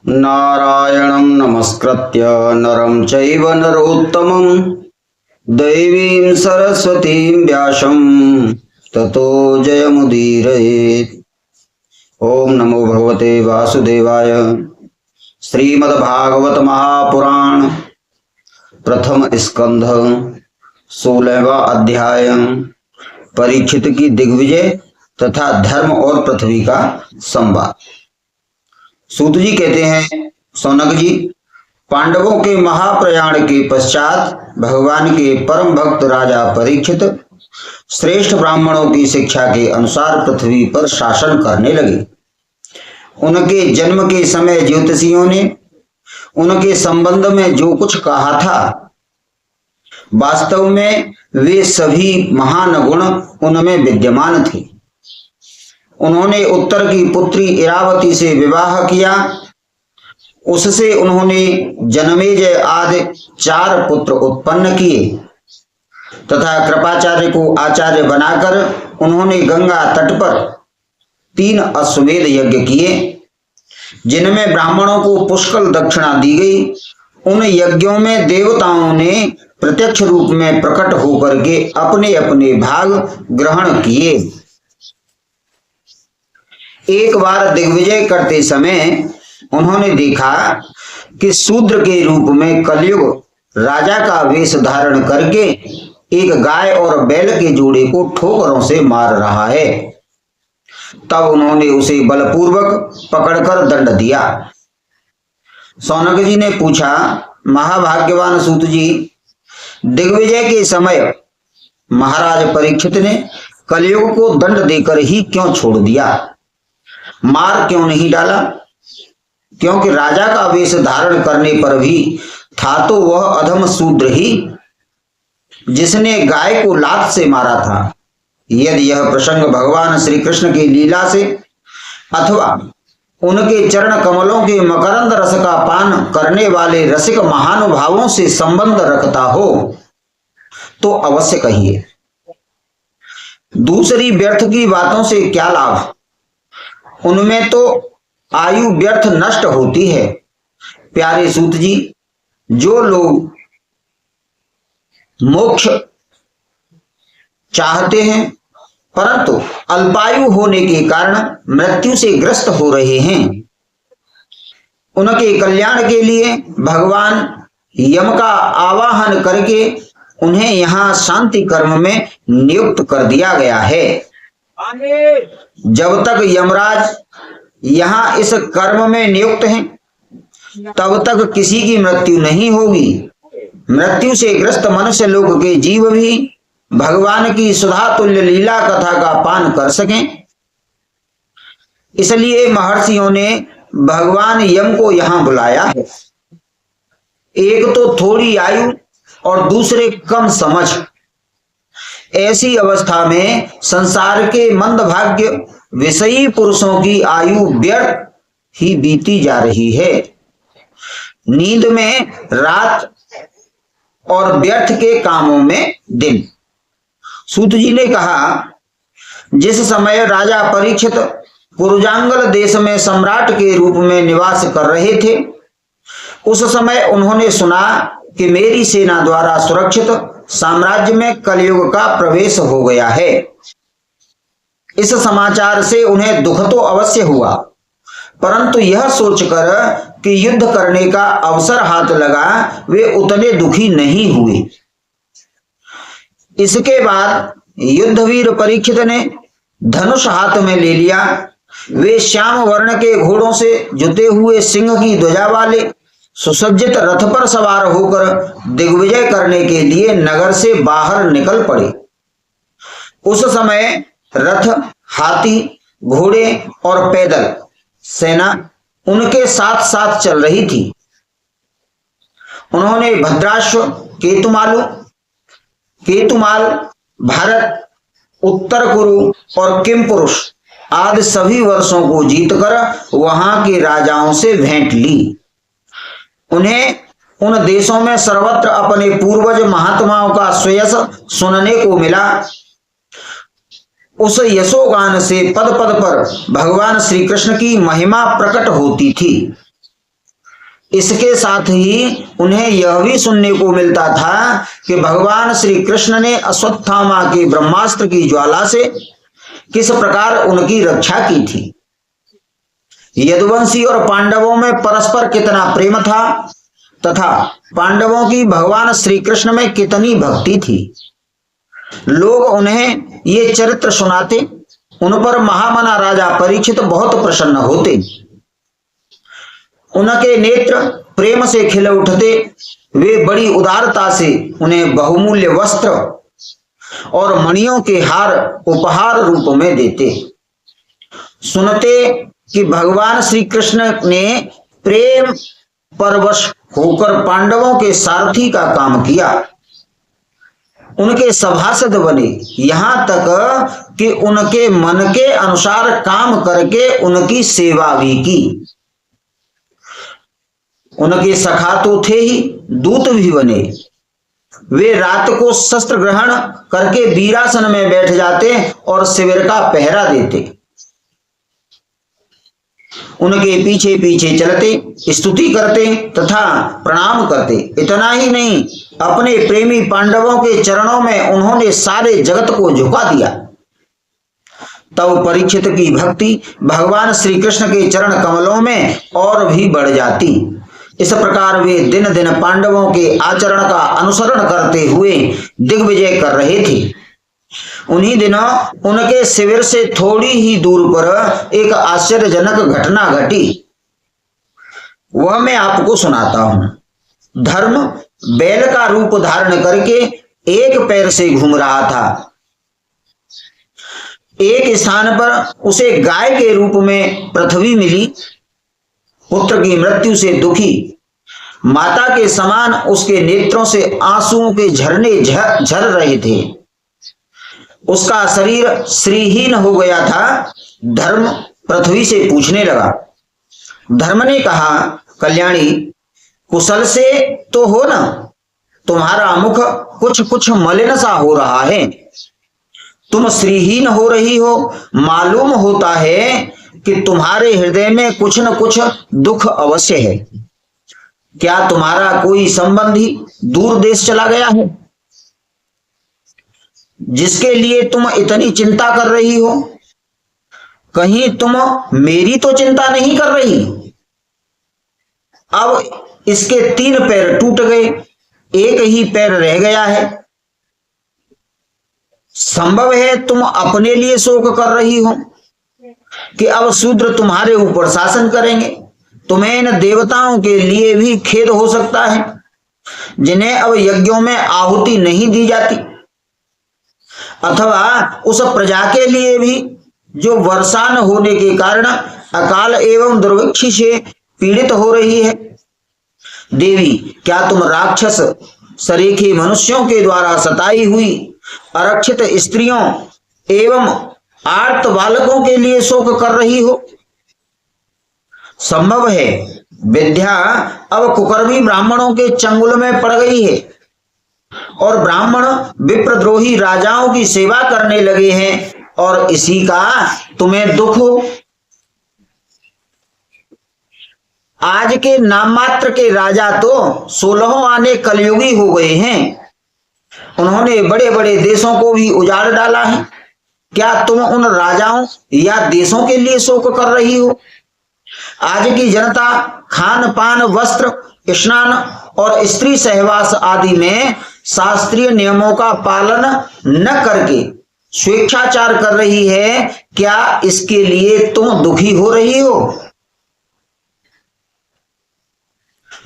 नारायणं नमस्कृत्य नरं चैव नरोत्तमं दैवीं सरस्वतीं व्यासं ततो जयमुदीरयेत्। ओम नमो भगवते वासुदेवाय। श्रीमद्भागवत महापुराण प्रथम स्कंध 16वां अध्याय परीक्षित की दिग्विजय तथा धर्म और पृथ्वी का संवाद। सूत जी कहते हैं, सौनक जी, पांडवों के महाप्रयाण के पश्चात भगवान के परम भक्त राजा परीक्षित श्रेष्ठ ब्राह्मणों की शिक्षा के अनुसार पृथ्वी पर शासन करने लगे। उनके जन्म के समय ज्योतिषियों ने उनके संबंध में जो कुछ कहा था, वास्तव में वे सभी महान गुण उनमें विद्यमान थे। उन्होंने उत्तर की पुत्री इरावती से विवाह किया। उससे उन्होंने जनमेजय आदि 4 पुत्र उत्पन्न किए तथा कृपाचार्य को आचार्य बनाकर उन्होंने गंगा तट पर 3 अश्वमेध यज्ञ किए, जिनमें ब्राह्मणों को पुष्कल दक्षिणा दी गई। उन यज्ञों में देवताओं ने प्रत्यक्ष रूप में प्रकट होकर के अपने अपने भाग ग्रहण किए। एक बार दिग्विजय करते समय उन्होंने देखा कि शूद्र के रूप में कलयुग राजा का वेश धारण करके एक गाय और बैल के जोड़े को ठोकरों से मार रहा है। तब उन्होंने उसे बलपूर्वक पकड़कर दंड दिया। सौनक जी ने पूछा, महाभाग्यवान सूत जी, दिग्विजय के समय महाराज परीक्षित ने कलयुग को दंड देकर ही क्यों छोड़ दिया, मार क्यों नहीं डाला? क्योंकि राजा का वेश धारण करने पर भी था तो वह अधम शूद्र ही जिसने गाय को लात से मारा था। यदि यह प्रसंग भगवान श्री कृष्ण की लीला से अथवा उनके चरण कमलों के मकरंद रस का पान करने वाले रसिक महानुभावों से संबंध रखता हो तो अवश्य कहिए। दूसरी व्यर्थ की बातों से क्या लाभ, उनमें तो आयु व्यर्थ नष्ट होती है। प्यारे सूत जी, जो लोग मोक्ष चाहते हैं परंतु अल्पायु होने के कारण मृत्यु से ग्रस्त हो रहे हैं, उनके कल्याण के लिए भगवान यम का आवाहन करके उन्हें यहाँ शांति कर्म में नियुक्त कर दिया गया है। जब तक यमराज यहाँ इस कर्म में नियुक्त हैं, तब तक किसी की मृत्यु नहीं होगी। मृत्यु से ग्रस्त मनुष्य लोक के जीव भी भगवान की सुधा तुल्य लीला कथा का पान कर सकें। इसलिए महर्षियों ने भगवान यम को यहां बुलाया है। एक तो थोड़ी आयु और दूसरे कम समझ, ऐसी अवस्था में संसार के मंदभाग्य विषयी पुरुषों की आयु व्यर्थ ही बीती जा रही है। नींद में रात और व्यर्थ के कामों में दिन। सूत जी ने कहा, जिस समय राजा परीक्षित कुरुजांगल देश में सम्राट के रूप में निवास कर रहे थे, उस समय उन्होंने सुना कि मेरी सेना द्वारा सुरक्षित साम्राज्य में कलयुग का प्रवेश हो गया है। इस समाचार से उन्हें दुख तो अवश्य हुआ, परंतु यह सोचकर कि युद्ध करने का अवसर हाथ लगा, वे उतने दुखी नहीं हुए। इसके बाद युद्धवीर परीक्षित ने धनुष हाथ में ले लिया। वे श्याम वर्ण के घोड़ों से जुते हुए सिंह की ध्वजा वाले सुसज्जित रथ पर सवार होकर दिग्विजय करने के लिए नगर से बाहर निकल पड़े। उस समय रथ, हाथी, घोड़े और पैदल सेना उनके साथ साथ चल रही थी। उन्होंने भद्राश्व, केतुमाल, भारत, उत्तर कुरु और किमपुरुष आदि सभी वर्षों को जीतकर वहां के राजाओं से भेंट ली। उन्हें उन देशों में सर्वत्र अपने पूर्वज महात्माओं का श्रेयस सुनने को मिला। उस यशोगान से पद पद पर भगवान श्री कृष्ण की महिमा प्रकट होती थी। इसके साथ ही उन्हें यह भी सुनने को मिलता था कि भगवान श्री कृष्ण ने अश्वत्थामा के ब्रह्मास्त्र की ज्वाला से किस प्रकार उनकी रक्षा की थी। यदुवंशी और पांडवों में परस्पर कितना प्रेम था तथा पांडवों की भगवान श्री कृष्ण में कितनी भक्ति थी। लोग उन्हें ये चरित्र सुनाते, उन पर महामना राजा परीक्षित बहुत प्रसन्न होते। उनके नेत्र प्रेम से खिल उठते। वे बड़ी उदारता से उन्हें बहुमूल्य वस्त्र और मणियों के हार उपहार रूप में देते। सुनते कि भगवान श्री कृष्ण ने प्रेम परवश होकर पांडवों के सारथी का काम किया, उनके सभासद बने, यहाँ तक कि उनके मन के अनुसार काम करके उनकी सेवा भी की। उनके सखा तो थे ही, दूत भी बने। वे रात को शस्त्र ग्रहण करके वीरासन में बैठ जाते और शिविर का पहरा देते। उनके पीछे पीछे चलते, स्तुति करते तथा प्रणाम करते। इतना ही नहीं, अपने प्रेमी पांडवों के चरणों में उन्होंने सारे जगत को झुका दिया। तब परीक्षित की भक्ति भगवान श्री कृष्ण के चरण कमलों में और भी बढ़ जाती। इस प्रकार वे दिन दिन पांडवों के आचरण का अनुसरण करते हुए दिग्विजय कर रहे थे। उन्हीं दिनों उनके शिविर से थोड़ी ही दूर पर एक आश्चर्यजनक घटना घटी। वह मैं आपको सुनाता हूं। धर्म बैल का रूप धारण करके एक पैर से घूम रहा था। एक स्थान पर उसे गाय के रूप में पृथ्वी मिली। पुत्र की मृत्यु से दुखी, माता के समान उसके नेत्रों से आंसुओं के झरने झर रहे थे। उसका शरीर श्रीहीन हो गया था। धर्म पृथ्वी से पूछने लगा। धर्म ने कहा, कल्याणी, कुशल से तो हो ना? तुम्हारा मुख कुछ कुछ मलिन सा हो रहा है। तुम श्रीहीन हो रही हो। मालूम होता है कि तुम्हारे हृदय में कुछ न कुछ दुख अवश्य है। क्या तुम्हारा कोई संबंधी दूर देश चला गया है जिसके लिए तुम इतनी चिंता कर रही हो? कहीं तुम मेरी तो चिंता नहीं कर रही? अब इसके 3 पैर टूट गए, एक ही पैर रह गया है। संभव है तुम अपने लिए शोक कर रही हो कि अब शूद्र तुम्हारे ऊपर शासन करेंगे। तुम्हें इन देवताओं के लिए भी खेद हो सकता है जिन्हें अब यज्ञों में आहुति नहीं दी जाती, अथवा उस प्रजा के लिए भी जो वर्षा न होने के कारण अकाल एवं दुर्भिक्ष से पीड़ित हो रही है। देवी, क्या तुम राक्षस सरीखे मनुष्यों के द्वारा सताई हुई अरक्षित स्त्रियों एवं आर्त बालकों के लिए शोक कर रही हो? संभव है विद्या अब कुकर्मी ब्राह्मणों के चंगुल में पड़ गई है और ब्राह्मण विप्रद्रोही राजाओं की सेवा करने लगे हैं और इसी का तुम्हें दुख हो। आज के नाम मात्र के राजा तो 16 आने कलयुगी हो गए हैं। उन्होंने बड़े बड़े देशों को भी उजाड़ डाला है। क्या तुम उन राजाओं या देशों के लिए शोक कर रही हो? आज की जनता खान पान, वस्त्र, स्नान और स्त्री सहवास आदि में शास्त्रीय नियमों का पालन न करके स्वेच्छाचार कर रही है। क्या इसके लिए तुम दुखी हो रही हो?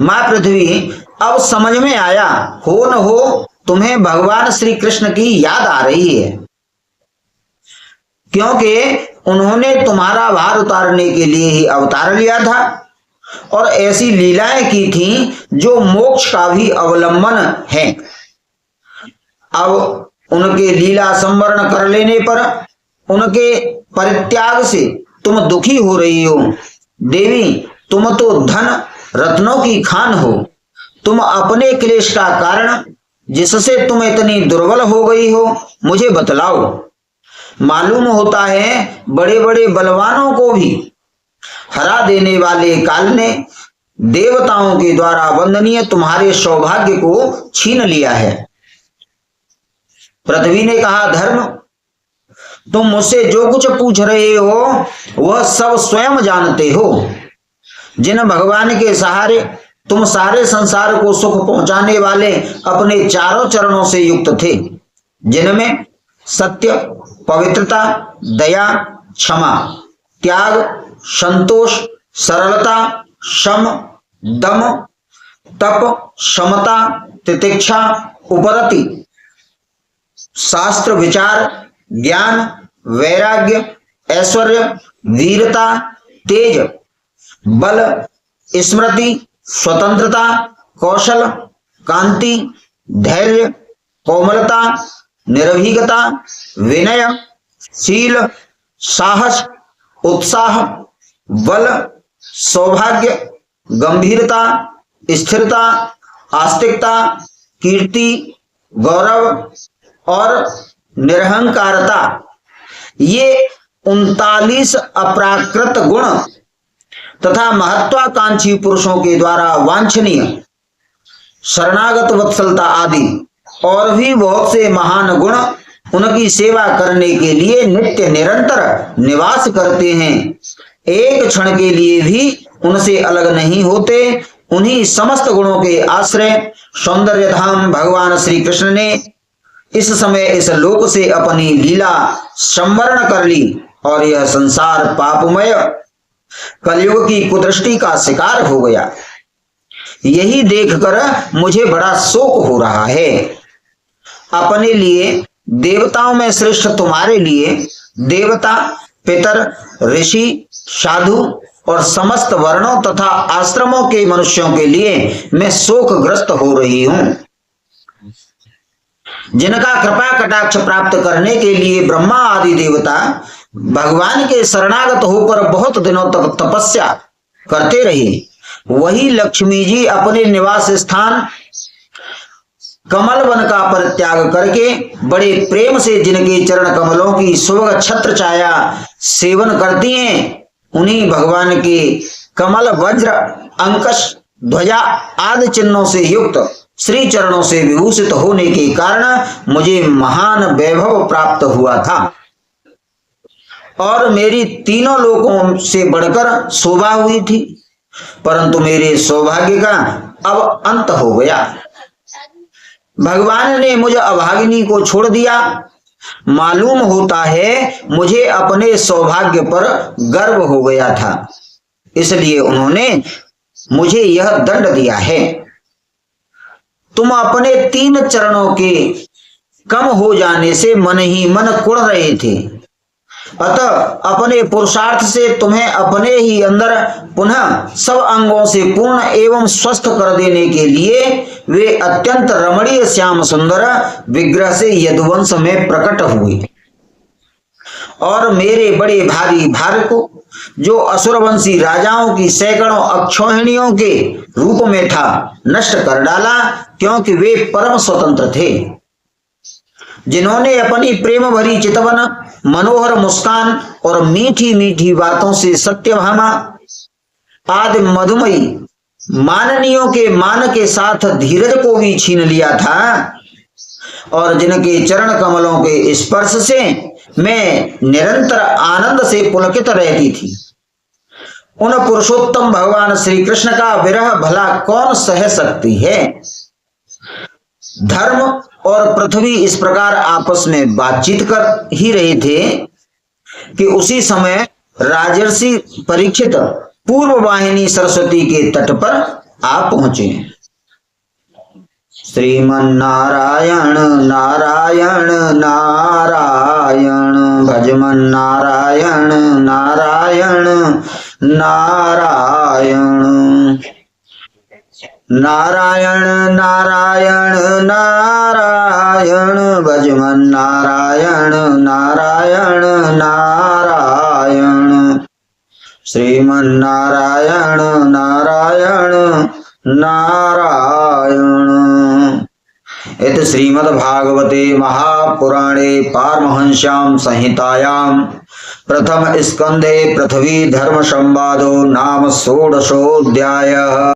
मां पृथ्वी, अब समझ में आया हो न हो तुम्हें भगवान श्री कृष्ण की याद आ रही है, क्योंकि उन्होंने तुम्हारा भार उतारने के लिए ही अवतार लिया था और ऐसी लीलाएं की थी जो मोक्ष का भी अवलंबन है। अब उनके लीला संवरण कर लेने पर उनके परित्याग से तुम दुखी हो रही हो। देवी, तुम तो धन रत्नों की खान हो। तुम अपने क्लेश का कारण जिससे तुम इतनी दुर्बल हो गई हो मुझे बतलाओ। मालूम होता है बड़े बड़े बलवानों को भी हरा देने वाले काल ने देवताओं के द्वारा वंदनीय तुम्हारे सौभाग्य को छीन लिया है। पृथ्वी ने कहा, धर्म, तुम मुझसे जो कुछ पूछ रहे हो वह सब स्वयं जानते हो। जिन भगवान के सहारे तुम सारे संसार को सुख पहुंचाने वाले अपने चारों चरणों से युक्त थे, जिनमें सत्य, पवित्रता, दया, क्षमा, त्याग, संतोष, सरलता, शम, दम, तप, समता, तितिक्षा, उपरति, शास्त्र विचार, ज्ञान, वैराग्य, ऐश्वर्य, वीरता, तेज, बल, स्मृति, स्वतंत्रता, कौशल, कांति, धैर्य, कोमलता, निर्भीकता, विनय, शील, साहस, उत्साह, बल, सौभाग्य, गंभीरता, स्थिरता, आस्तिकता, कीर्ति, गौरव और निरहंकारता, ये 39 अप्राकृत गुण तथा महत्वाकांक्षी पुरुषों के द्वारा वांछनीय शरणागत वत्सलता आदि और भी बहुत से महान गुण उनकी सेवा करने के लिए नित्य निरंतर निवास करते हैं। एक क्षण के लिए भी उनसे अलग नहीं होते। उन्हीं समस्त गुणों के आश्रय सौंदर्य धाम भगवान श्री कृष्ण ने इस समय इस लोक से अपनी लीला संवरण कर ली और यह संसार पापमय कलयुग की कुदृष्टि का शिकार हो गया। यही देखकर मुझे बड़ा शोक हो रहा है। अपने लिए देवताओं में श्रेष्ठ तुम्हारे लिए देवता, पितर, ऋषि, साधु और समस्त वर्णों तथा आश्रमों के मनुष्यों के लिए मैं शोकग्रस्त हो रही हूं। जिनका कृपा कटाक्ष प्राप्त करने के लिए ब्रह्मा आदि देवता भगवान के शरणागत होकर बहुत दिनों तक तपस्या करते रहे, वही लक्ष्मी जी अपने निवास स्थान कमल वन का परित्याग करके बड़े प्रेम से जिनके चरण कमलों की सुभग छत्र छाया सेवन करती हैं, उन्हीं भगवान के कमल, वज्र, अंकश, ध्वजा आदि चिन्हों से युक्त श्री चरणों से विभूषित होने के कारण मुझे महान वैभव प्राप्त हुआ था और मेरी तीनों लोकों से बढ़कर शोभा हुई थी, परंतु मेरे सौभाग्य का अब अंत हो गया। भगवान ने मुझे अभागिनी को छोड़ दिया। मालूम होता है मुझे अपने सौभाग्य पर गर्व हो गया था, इसलिए उन्होंने मुझे यह दंड दिया है। तुम अपने 3 चरणों के कम हो जाने से मन ही मन कुढ़ रहे थे, अतः अपने पुरुषार्थ से तुम्हें अपने ही अंदर पुनः सब अंगों से पूर्ण एवं स्वस्थ कर देने के लिए वे अत्यंत रमणीय श्याम सुंदर विग्रह से यदुवंश में प्रकट हुए और मेरे बड़े भारी भार को, जो असुरवंशी राजाओं की सैकड़ों अक्षौहिणियों के रूप में था, नष्ट कर डाला, क्योंकि वे परम स्वतंत्र थे। जिन्होंने अपनी प्रेम भरी चितवन, मनोहर मुस्कान और मीठी मीठी बातों से सत्यभामा आदि मधुमयी माननीयों के मान के साथ धीरज को भी छीन लिया था और जिनके चरण कमलों के स्पर्श से मैं निरंतर आनंद से पुलकित रहती थी, उन पुरुषोत्तम भगवान श्री कृष्ण का विरह भला कौन सह सकती है। धर्म और पृथ्वी इस प्रकार आपस में बातचीत कर ही रहे थे कि उसी समय राजर्षि परीक्षित पूर्व वाहिनी सरस्वती के तट पर आ पहुंचे। श्रीमन्नारायण नारायण नारायण भजमन नारायण नारायण नारायण नारायण नारायण नारायण भजमन नारायण नारायण नारायण श्रीमन्नारायण नारायण नारायण। इति श्रीमद्भागवते महापुराणे पारमहंस्यां संहितायां प्रथम स्कंधे पृथ्वी धर्म संवादो नाम षोडशोऽध्यायः।